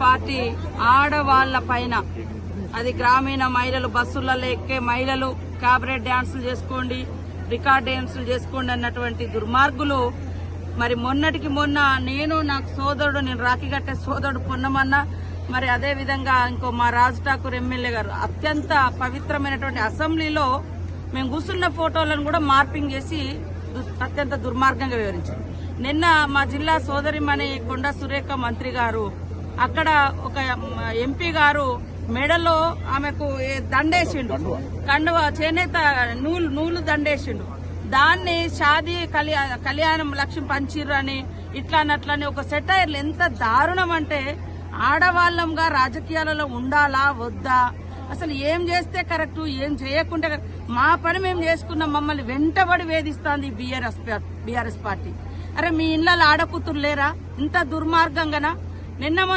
Party ఆడవాళ్ల పైన, అది గ్రామీణ మహిళలు, బస్సులలో ఎక్కే మహిళలు క్యాబరెట్ డాన్సులు చేసుకోండి, రికార్డ్ డాన్సులు చేసుకోండి అన్నటువంటి దుర్మార్గులు మరి మొన్నటికి మొన్న నాకు సోదరుడు, నేను రాఖీ కట్టే సోదరుడు పొన్నమన్న, మరి అదే విధంగా ఇంకో మా రాజ్ ఠాకూర్ ఎమ్మెల్యే గారు అత్యంత పవిత్రమైనటువంటి అసెంబ్లీలో మేము కూర్చున్న ఫోటోలను కూడా మార్పింగ్ చేసి అత్యంత దుర్మార్గంగా వివరించారు. నిన్న మా జిల్లా సోదరిమణి కొండా సురేఖ మంత్రి గారు అక్కడ ఒక ఎంపీ గారు మెడలో ఆమెకు దండేసిండు, చేనేత నూలు దండేసిండు. దాన్ని షాదీ కళ్యాణం లక్ష్యం పంచిర్రు అని ఇట్లా అట్లని ఒక సెటైర్లు. ఎంత దారుణం అంటే ఆడవాళ్ళంగా రాజకీయాలలో ఉండాలా వద్దా, అసలు ఏం చేస్తే కరెక్ట్, ఏం చేయకుంటే మా పని మేము చేసుకున్నాం, మమ్మల్ని వెంటబడి వేధిస్తోంది బీఆర్ఎస్ పార్టీ. అరే మీ ఇళ్లలో ఆడకూతురు లేరా? ఇంత దుర్మార్గంగానా? నిన్న మొన్న